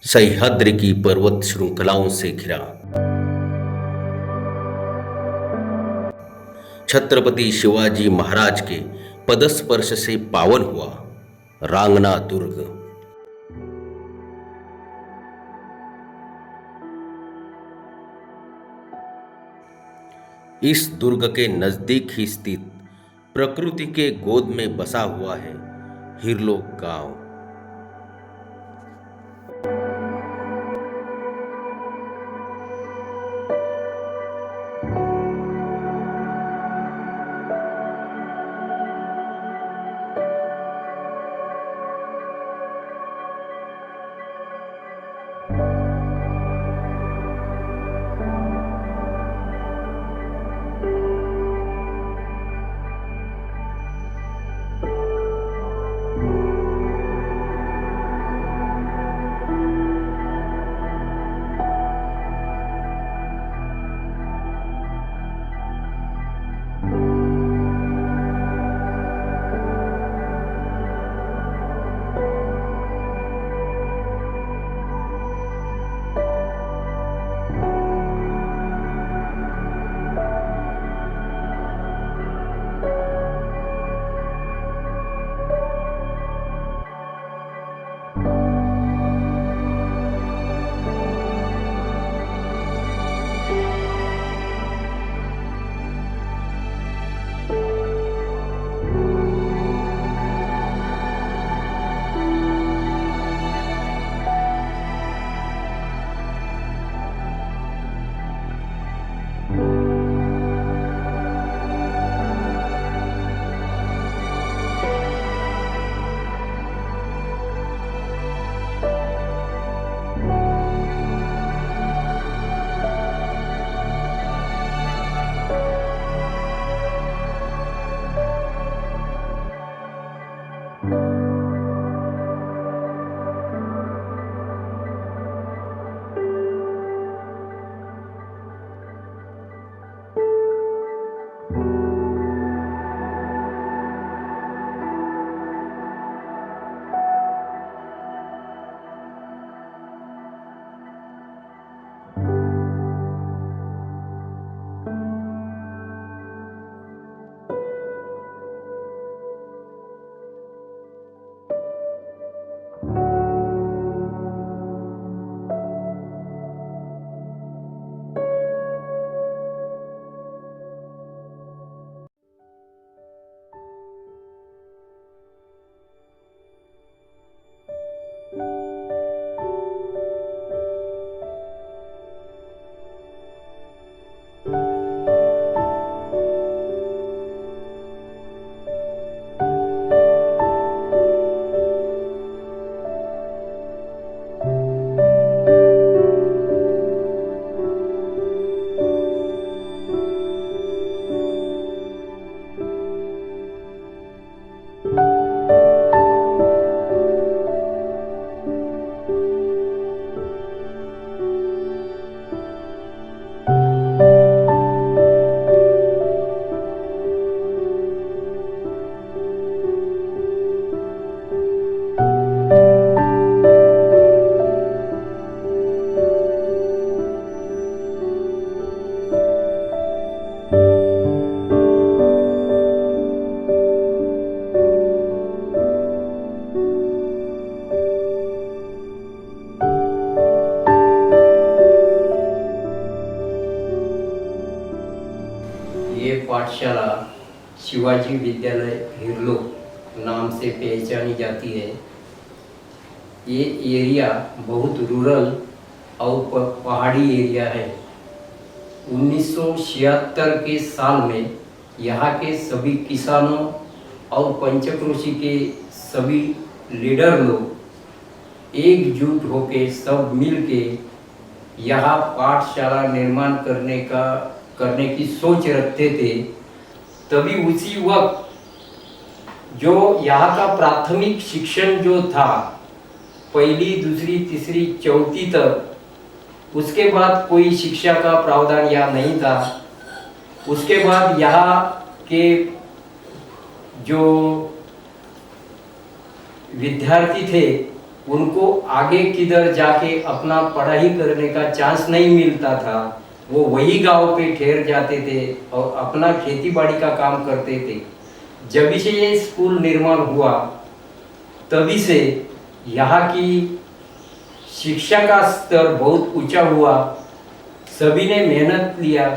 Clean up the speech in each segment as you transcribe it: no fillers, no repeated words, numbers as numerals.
सह्याद्री की पर्वत श्रृंखलाओं से घिरा छत्रपति शिवाजी महाराज के पदस्पर्श से पावन हुआ रांगना दुर्ग। इस दुर्ग के नजदीक ही स्थित प्रकृति के गोद में बसा हुआ है हिरलोक गांव। ये पाठशाला शिवाजी विद्यालय हिरलोक नाम से पहचानी जाती है। ये एरिया बहुत रूरल और पहाड़ी एरिया है। 1976 के साल में यहाँ के सभी किसानों और पंचक्रोशी के सभी लीडर लोग एकजुट होकर सब मिल के यहाँ पाठशाला निर्माण करने की सोच रखते थे। तभी उसी वक्त जो यहाँ का प्राथमिक शिक्षण जो था, पहली दूसरी तीसरी चौथी तक, उसके बाद कोई शिक्षा का प्रावधान यहाँ नहीं था। उसके बाद यहाँ के जो विद्यार्थी थे उनको आगे किधर जाके अपना पढ़ाई करने का चांस नहीं मिलता था। वो वही गांव पे ठहर जाते थे और अपना खेती बाड़ी का काम करते थे। जब से ये स्कूल निर्माण हुआ तभी से यहाँ की शिक्षा का स्तर बहुत ऊंचा हुआ। सभी ने मेहनत लिया।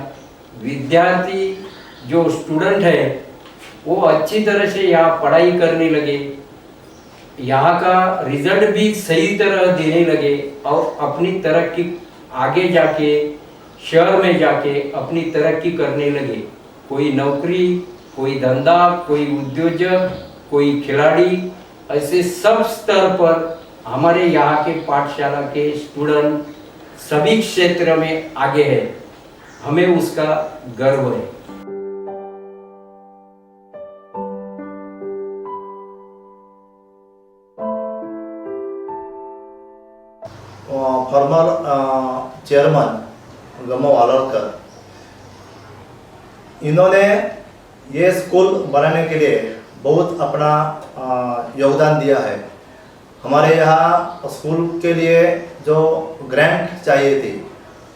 विद्यार्थी जो स्टूडेंट है वो अच्छी तरह से यहाँ पढ़ाई करने लगे। यहाँ का रिजल्ट भी सही तरह देने लगे और अपनी तरक्की आगे जाके शहर में जाके अपनी तरक्की करने लगे। कोई नौकरी, कोई धंधा, कोई उद्योजक, कोई खिलाड़ी, ऐसे सब स्तर पर हमारे यहाँ के पाठशाला के स्टूडेंट सभी क्षेत्र में आगे है। हमें उसका गर्व है। फॉर्मर चेयरमैन गमो वालोरकर, इन्होंने ये स्कूल बनाने के लिए बहुत अपना योगदान दिया है। हमारे यहाँ स्कूल के लिए जो ग्रांट चाहिए थी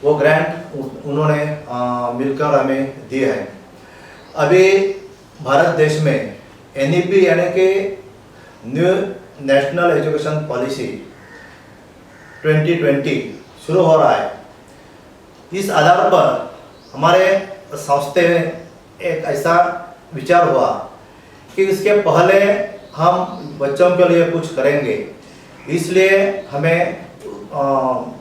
वो ग्रांट उन्होंने मिलकर हमें दिए है। अभी भारत देश में NEP यानी कि न्यू नेशनल एजुकेशन पॉलिसी 2020 शुरू हो रहा है। इस आधार पर हमारे संस्था में एक ऐसा विचार हुआ कि इसके पहले हम बच्चों के लिए कुछ करेंगे, इसलिए हमें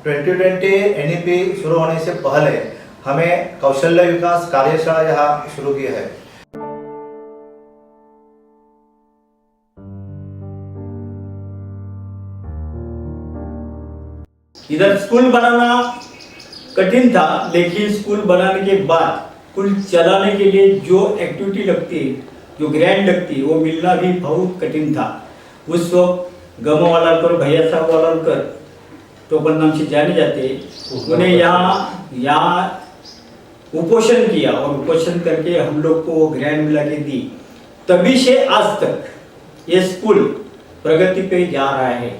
2020 NEP शुरू होने से पहले हमें कौशल्य विकास कार्यशाला यहाँ शुरू की है। इधर स्कूल बनाना कठिन था, लेकिन स्कूल बनाने के बाद स्कूल चलाने के लिए जो एक्टिविटी लगती है, जो ग्रांट लगती है, वो मिलना भी बहुत कठिन था। उस वक्त गमो वालारकर, भैया साहब वालारकर टोपन नाम से जाने जाते, उन्हें यहाँ उपोषण किया और उपोषण करके हम लोग को ग्रांट मिला के दी। तभी से आज तक ये स्कूल प्रगति पे जा रहा है।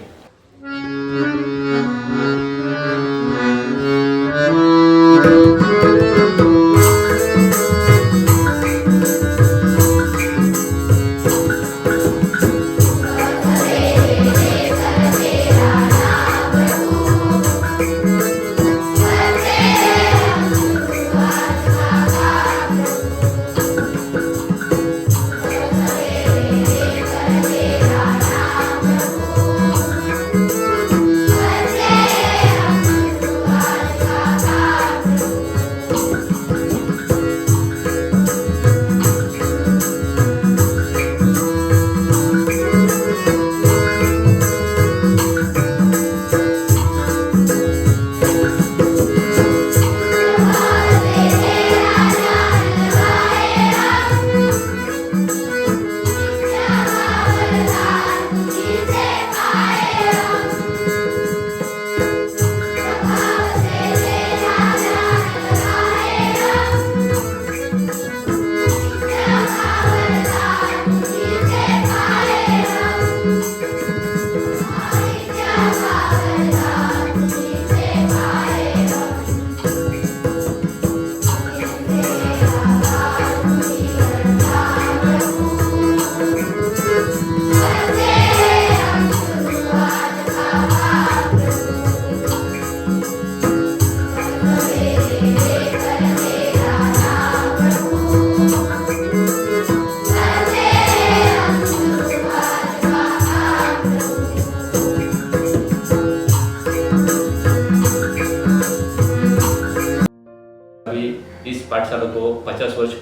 इस पाठशाला को 50 वर्ष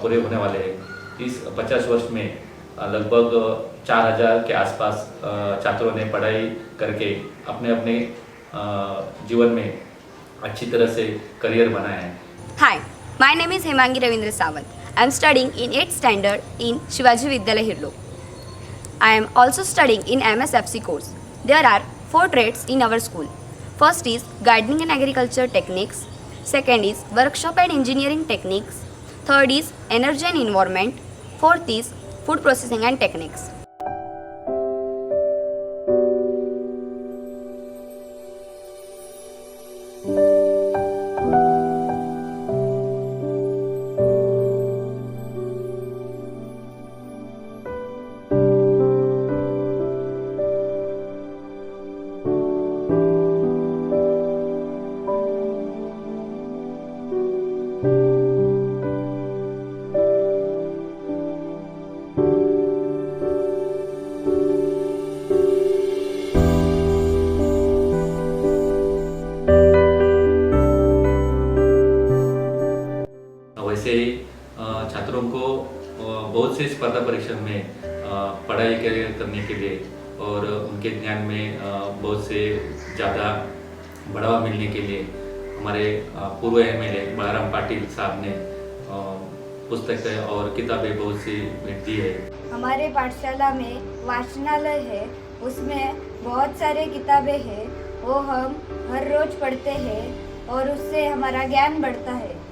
पूरे होने वाले हैं। इस 50 वर्ष में लगभग 4000 के आसपास छात्रों ने पढ़ाई करके अपने अपने जीवन में अच्छी तरह से करियर बनाया है। Hi, my name is Hemangi Ravindra Sawant. I am studying in 8th standard in Shivaji Vidyalaya Hirlo. I am also studying in MSFC course. There are 4 trades in our school. First is gardening and agriculture techniques. Second is workshop and engineering techniques. Third is energy and environment. Fourth is food processing and techniques. बहुत से स्पर्धा परीक्षा में पढ़ाई करने के लिए और उनके ज्ञान में बहुत से ज़्यादा बढ़ावा मिलने के लिए हमारे पूर्व MLA बलराम पाटिल साहब ने पुस्तकें और किताबें बहुत सी दी है। हमारे पाठशाला में वाचनालय है, उसमें बहुत सारे किताबें हैं, वो हम हर रोज पढ़ते हैं और उससे हमारा ज्ञान बढ़ता है।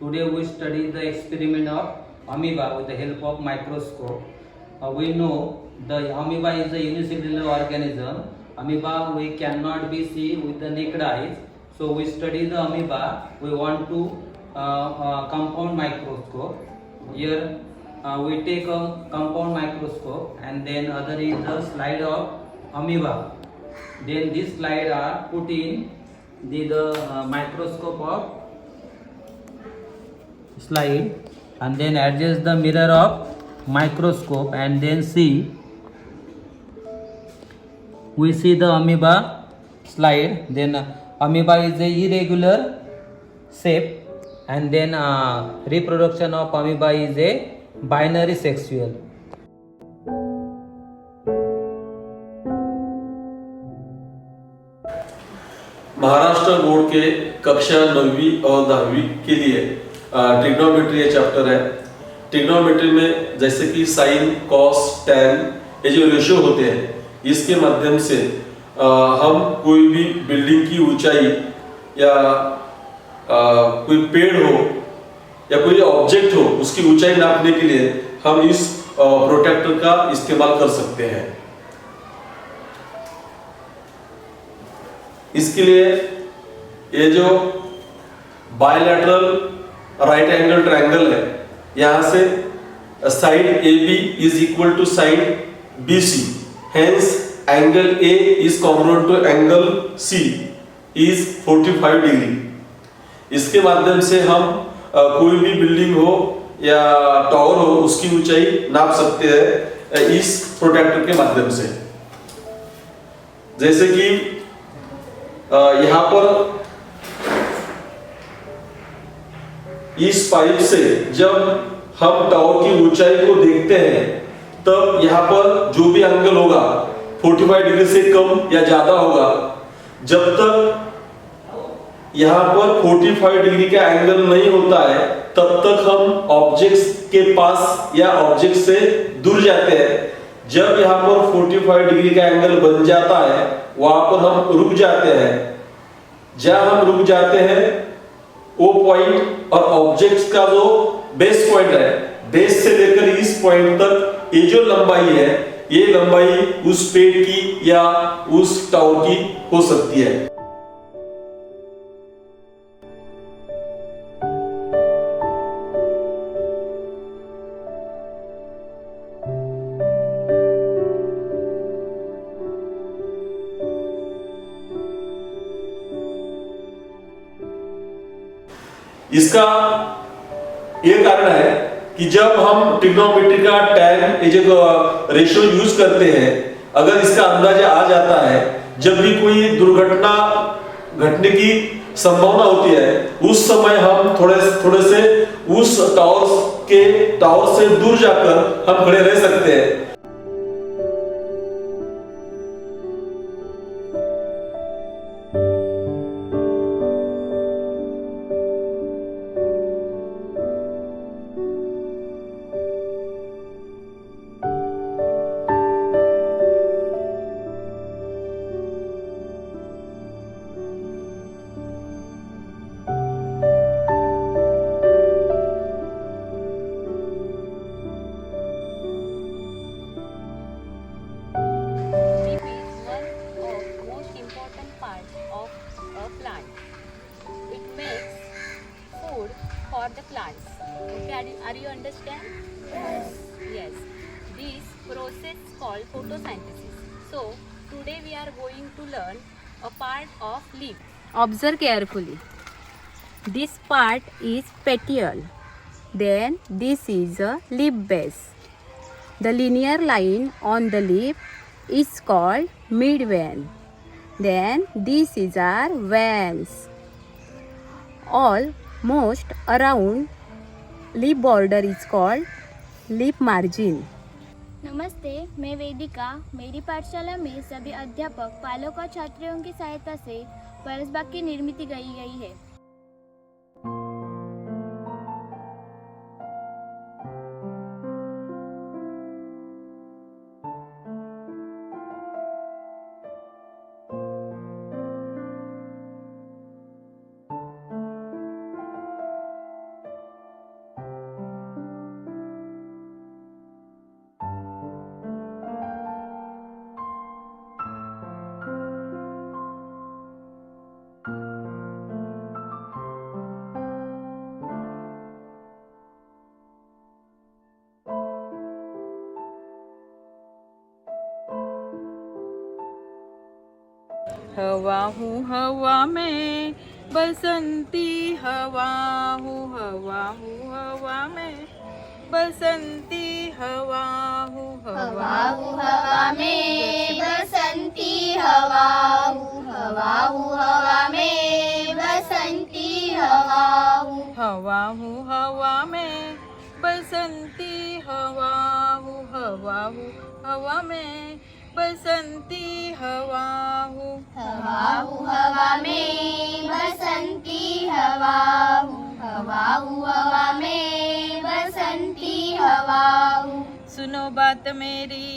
Today we study the experiment of amoeba with the help of microscope. We know the amoeba is a unicellular organism. Amoeba we cannot be seen with the naked eyes. So we study the amoeba. We want to compound microscope. Here we take a compound microscope and then other is the slide of amoeba. Then this slide are put in the microscope of slide and then adjust the mirror of microscope and then we see the amoeba slide. Then amoeba is a irregular shape and then reproduction of amoeba is a binary sexual. Maharashtra board के कक्षा 9वीं और 10वीं के लिए trigonometry ये chapter है। Trigonometry में जैसे कि साइन, कॉस, टैन ये जो रेशियो होते हैं, इसके माध्यम से हम कोई भी बिल्डिंग की ऊंचाई या कोई पेड़ हो या कोई ऑब्जेक्ट हो उसकी ऊंचाई नापने के लिए हम इस प्रोटेक्टर का इस्तेमाल कर सकते हैं। इसके लिए ये जो बायलैटरल राइट एंगल ट्रायंगल है, यहां से side AB is equal to side BC, hence angle A is congruent to angle C is 45 degree. इसके माध्यम से हम कोई भी बिल्डिंग हो या टावर हो उसकी ऊंचाई नाप सकते हैं इस प्रोटेक्टर के माध्यम से। जैसे कि यहां पर इस पाइप से जब हम टावर की ऊंचाई को देखते हैं तब यहाँ पर जो भी एंगल होगा 45 डिग्री से कम या ज्यादा होगा। जब तक यहाँ पर 45 डिग्री का एंगल नहीं होता है तब तक हम ऑब्जेक्ट्स के पास या ऑब्जेक्ट से दूर जाते हैं। जब यहाँ पर 45 डिग्री का एंगल बन जाता है वहां पर हम रुक जाते हैं। जहां हम रुक जाते हैं वो पॉइंट और ऑब्जेक्ट का जो बेस पॉइंट है, बेस से लेकर इस पॉइंट तक ये जो लंबाई है, ये लंबाई उस पेड़ की या उस टावर की हो सकती है। इसका ये कारण है कि जब हम ट्रिग्नोमेट्री का टैन ये जो रेशियो यूज करते हैं, अगर इसका अंदाजा आ जाता है, जब भी कोई दुर्घटना घटने की संभावना होती है उस समय हम थोड़े से उस टावर से दूर जाकर हम खड़े रह सकते हैं। for the plants. Okay, are you understand? Yes. This process called photosynthesis. So today we are going to learn a part of leaf. Observe carefully. This part is petiole. Then this is a leaf base. The linear line on the leaf is called midvein. Then this is our veins. Almost around leaf border is called leaf margin. नमस्ते, मैं वेदिका। मेरी पाठशाला में सभी अध्यापक, पालक और छात्रों की सहायता से परसबाग की निर्मित की गई है। हवा हूँ हवा में बसंती हवा हूँ हवा में बसंती हवा हूँ हवा में बसंती हवा में बसंती हवा हूँ हवा में बसंती हवा में बसंती हवा में बसंती में बसंती हवा सुनो बात मेरी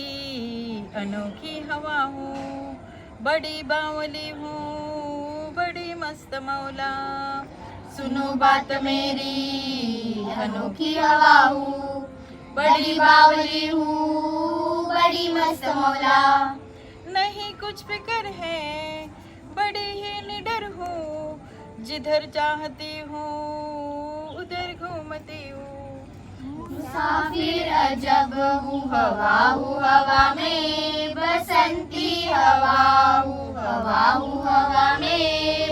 अनोखी हवा हूँ, बड़ी बावली हूँ, बड़ी मस्त मौला। सुनो बात मेरी अनोखी हवा हूँ, बड़ी बावली हूँ, बड़ी मस्त मौला। नहीं कुछ फिक्र है, बड़ी ही निडर हूँ, जिधर चाहती हूँ उधर घूमती हूँ। मुसाफिर अजब हूँ हवा में बसंती हवा में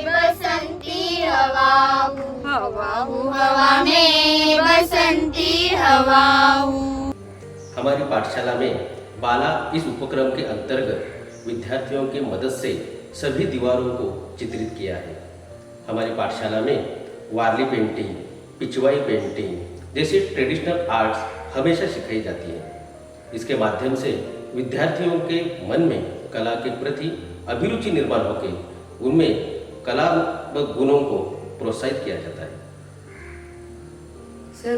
बसंती हवा में बसंती हवा। हमारी पाठशाला में बाला इस उपक्रम के अंतर्गत विद्यार्थियों की मदद से सभी दीवारों को चित्रित किया है। हमारी पाठशाला में वारली पेंटिंग, पिचवाई पेंटिंग जैसी ट्रेडिशनल आर्ट्स हमेशा सिखाई जाती है। इसके माध्यम से विद्यार्थियों के मन में कला के प्रति अभिरुचि निर्माण होकर उनमें कला व गुणों को प्रोत्साहित किया जाता है। Sir,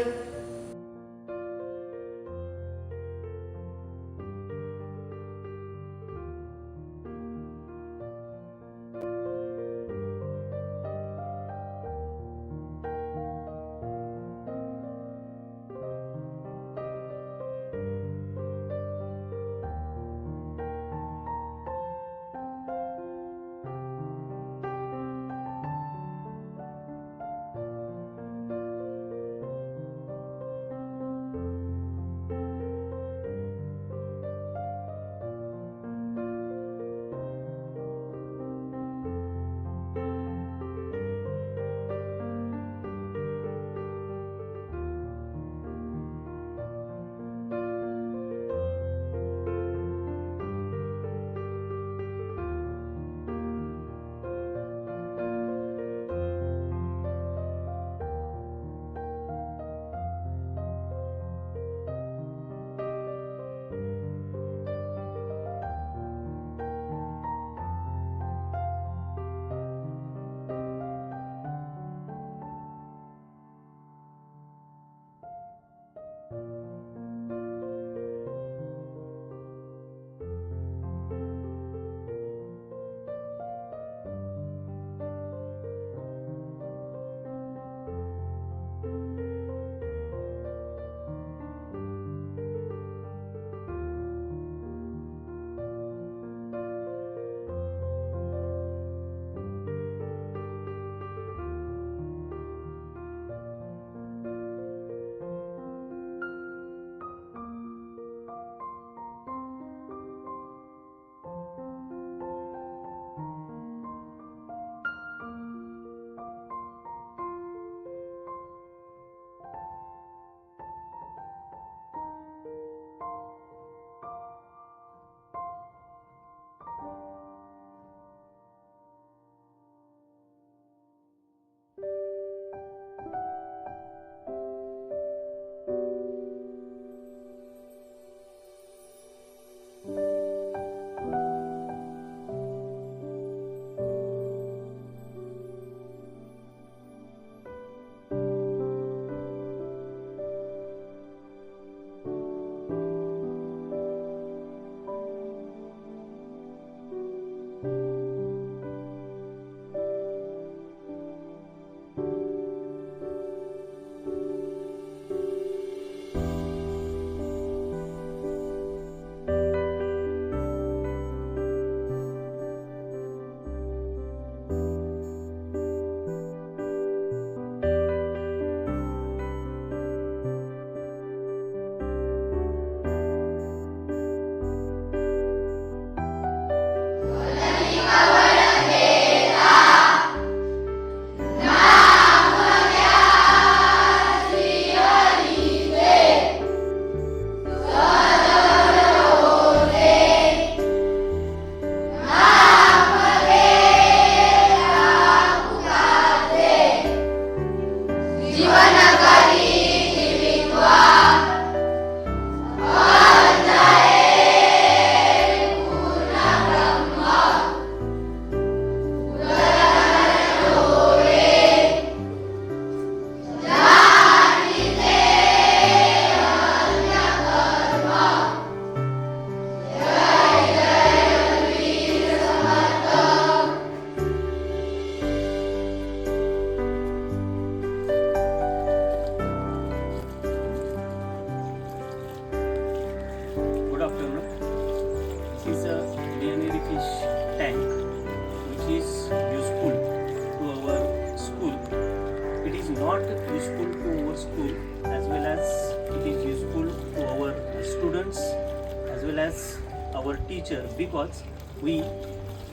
our teacher, because we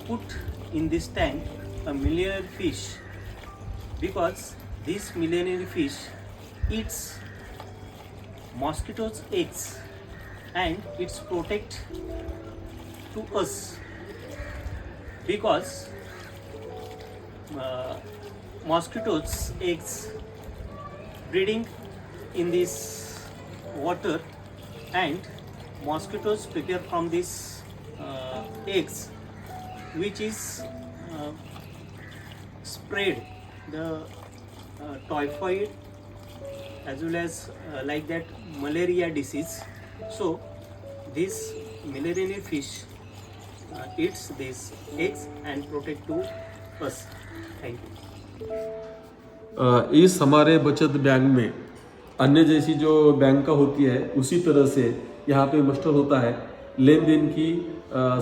put in this tank a millionaire fish, because this millionaire fish eats mosquitoes' eggs and it's protect to us, because mosquitoes' eggs breeding in this water and mosquitoes prepare from this eggs, which is spread the typhoid as well as like that malaria disease. So this millionaire fish eats these eggs and protect to us. Thank you. इस हमारे बचत bank में अन्य जैसी जो bank होती है उसी तरह से यहाँ पे मास्टर होता है, लेन देन की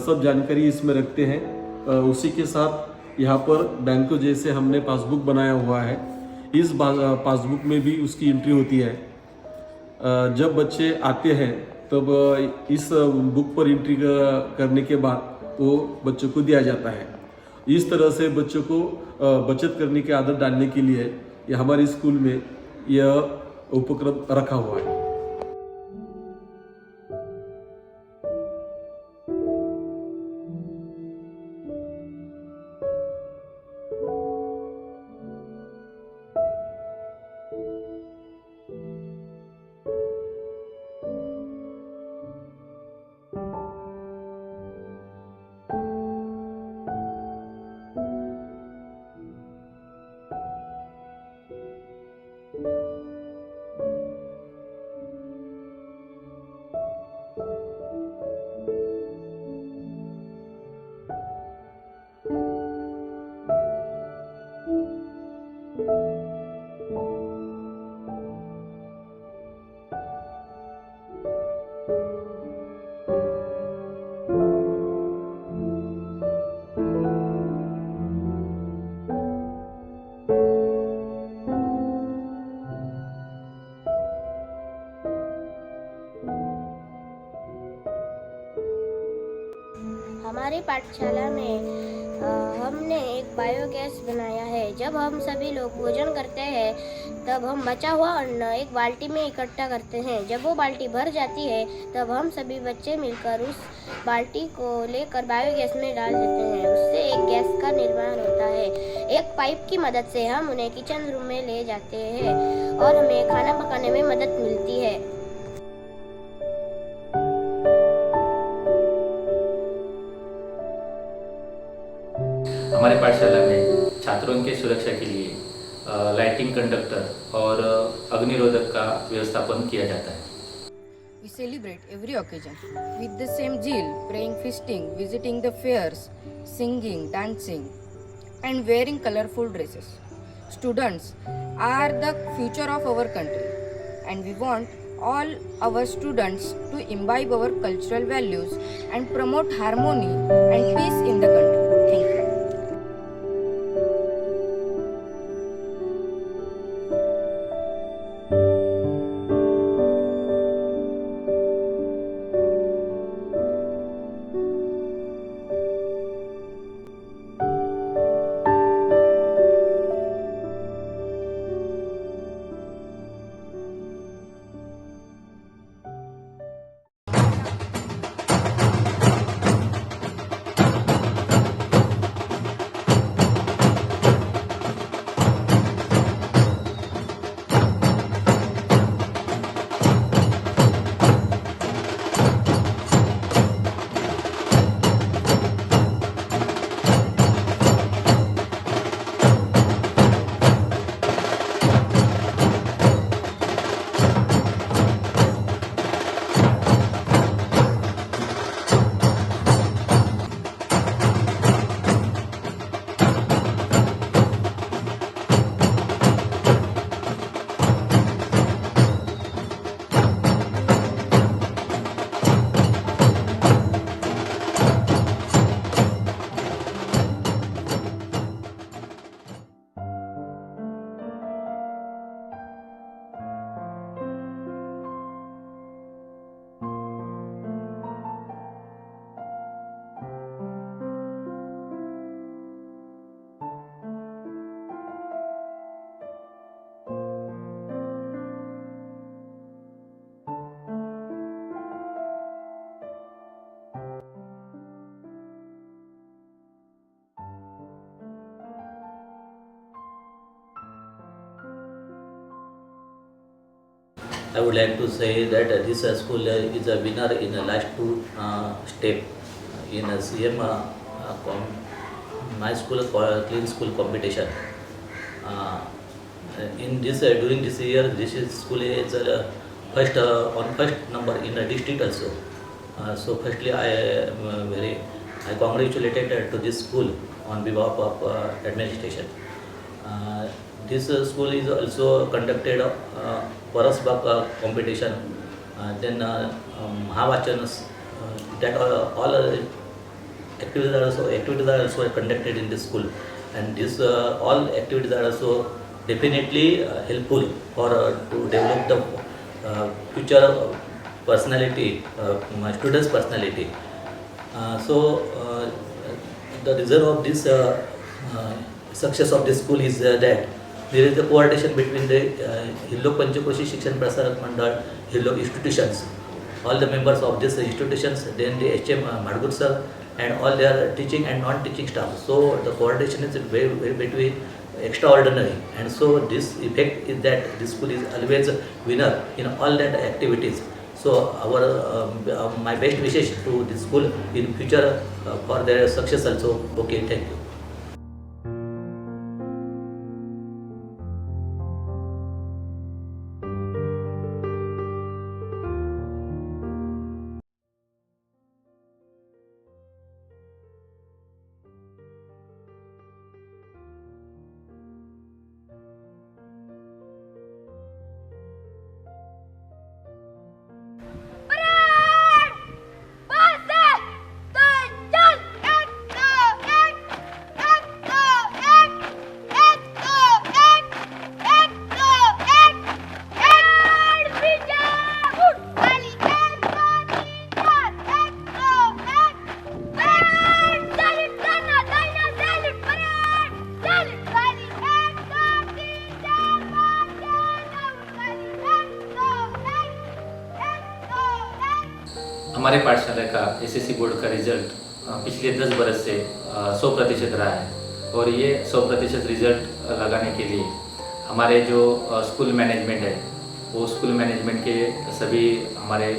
सब जानकारी इसमें रखते हैं। उसी के साथ यहाँ पर बैंक जैसे हमने पासबुक बनाया हुआ है, इस पासबुक में भी उसकी एंट्री होती है। जब बच्चे आते हैं तब इस बुक पर एंट्री करने के बाद वो बच्चों को दिया जाता है। इस तरह से बच्चों को बचत करने की आदत डालने के लिए ये हमारे स्कूल में यह उपक्रम रखा हुआ है। हमारी पाठशाला में हमने एक बायोगैस बनाया है। जब हम सभी लोग भोजन करते हैं तब हम बचा हुआ अन्न एक बाल्टी में इकट्ठा करते हैं। जब वो बाल्टी भर जाती है तब हम सभी बच्चे मिलकर उस बाल्टी को लेकर बायोगैस में डाल देते हैं। उससे एक गैस का निर्माण होता है। एक पाइप की मदद से हम उन्हें किचन रूम में ले जाते हैं और हमें खाना पकाने में मदद मिलती है। हमारे पाठशाला में छात्रों की सुरक्षा के लिए लाइटिंग कंडक्टर और अग्निरोधक का व्यवस्थापन किया जाता है। We celebrate every occasion with the same zeal, praying, feasting, visiting the fairs, singing, dancing, and wearing colorful dresses. Students are the future of our country, and we want all our students to imbibe our cultural values and promote harmony and peace in the country. Thank you. I would like to say that this school is a winner in the last two step in a CM my school clean school competition. In this during this year, school is first on first number in the district also. So firstly, I congratulated to this school on behalf of administration. This school is also conducted Parasbak competition. Then Mahavachans, that all activities are also conducted in this school, and this all activities are also definitely helpful for to develop the future personality, my students' personality. The result of this success of this school is that there is a coordination between the Hillok Panchakoshi Shikshan Prasarak Mandal, Hillok institutions, all the members of these institutions, then the HM Madgur sir, and all their teaching and non-teaching staff. So the coordination is very, very between extraordinary, and so this effect is that this school is always a winner in all that activities. So our my best wishes to this school in future for their success also. Okay, thank you. हमारे पाठशाला का SSC board का result पिछले 10 बरस से 100% रहा है, और ये 100% रिजल्ट लगाने के लिए हमारे जो स्कूल मैनेजमेंट है, वो स्कूल मैनेजमेंट के सभी हमारे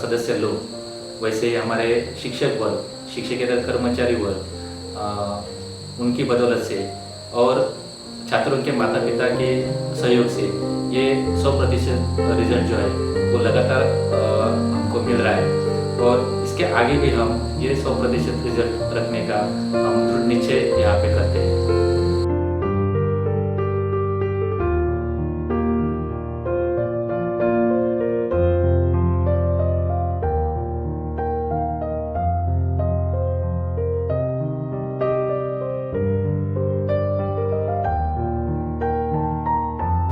सदस्य लोग, वैसे ही हमारे शिक्षक वर्ग, शिक्षकेतर कर्मचारी वर्ग, उनकी बदौलत से और छात्रों के माता पिता के सहयोग से ये 100% रिजल्ट जो है वो लगातार हमको मिल रहा है, और इसके आगे भी हम ये 100% रिजल्ट रखने का हम दृढ़ निश्चय यहाँ पे करते हैं।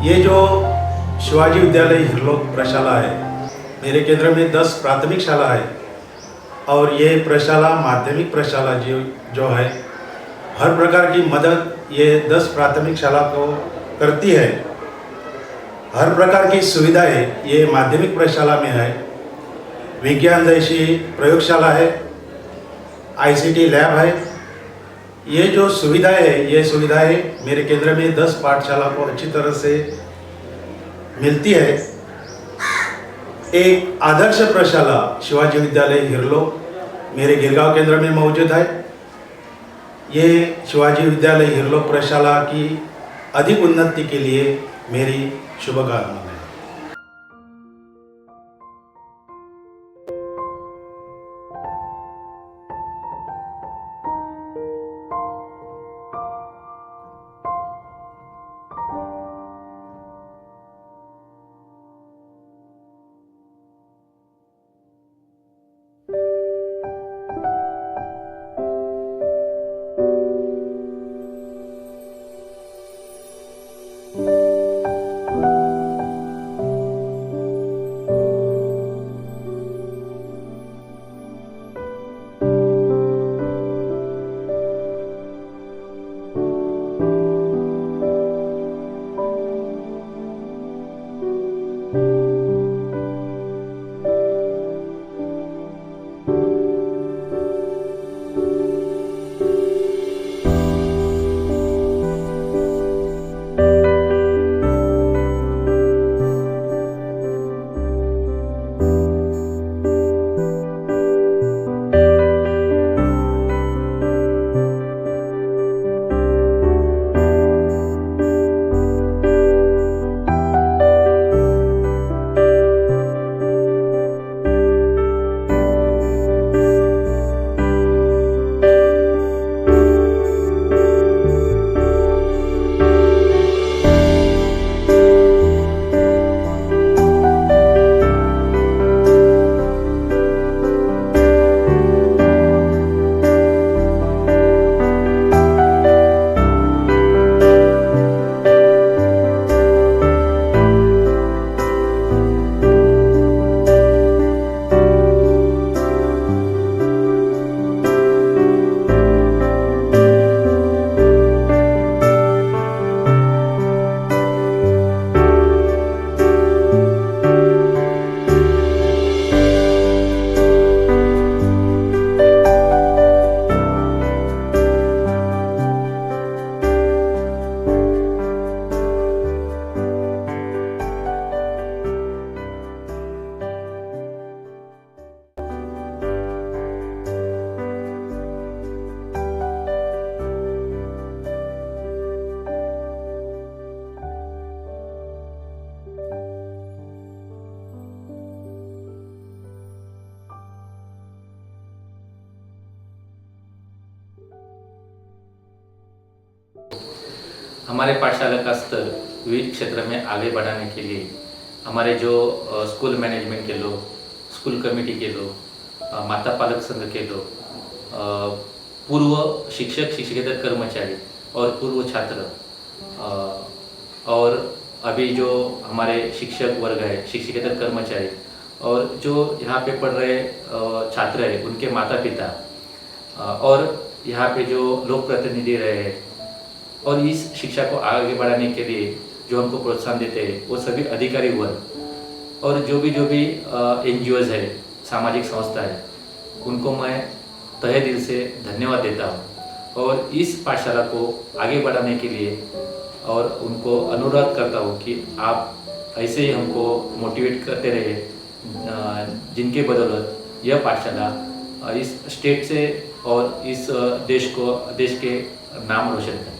ये जो शिवाजी विद्यालय हिरलोक प्रशाला है, मेरे केंद्र में 10 प्राथमिक शाला है, और ये प्रशाला माध्यमिक प्रशाला जो है हर प्रकार की मदद ये 10 प्राथमिक शाला को करती है। हर प्रकार की सुविधाएं ये माध्यमिक प्रशाला में है। विज्ञान जैसी प्रयोगशाला है, आईसीटी लैब है। ये जो सुविधाएं है, ये सुविधाएं मेरे केंद्र में 10 पाठशाला को अच्छी तरह से मिलती है। एक आदर्श प्रशाला शिवाजी विद्यालय हिरलोक मेरे गिरगांव केंद्र में मौजूद है। ये शिवाजी विद्यालय हिरलोक प्रशाला की अधिक उन्नति के लिए मेरी शुभकामनाएं। हमारे पाठशाला का स्तर विविध क्षेत्र में आगे बढ़ाने के लिए हमारे जो स्कूल मैनेजमेंट के लोग, स्कूल कमेटी के लोग, माता पालक संघ के लोग, पूर्व शिक्षक शिक्षकेतर कर्मचारी और पूर्व छात्र और अभी जो हमारे शिक्षक वर्ग है, शिक्षकेतर कर्मचारी और जो यहाँ पे पढ़ रहे छात्र हैं उनके माता पिता और यहाँ पे जो लोक प्रतिनिधि रहे हैं और इस शिक्षा को आगे बढ़ाने के लिए जो हमको प्रोत्साहन देते हैं वो सभी अधिकारी वर्ग और जो भी NGOs है, सामाजिक संस्था है, उनको मैं तहे दिल से धन्यवाद देता हूँ और इस पाठशाला को आगे बढ़ाने के लिए और उनको अनुरोध करता हूँ कि आप ऐसे ही हमको मोटिवेट करते रहे, जिनके बदौलत यह पाठशाला इस स्टेट से और इस देश के नाम रोशन करे।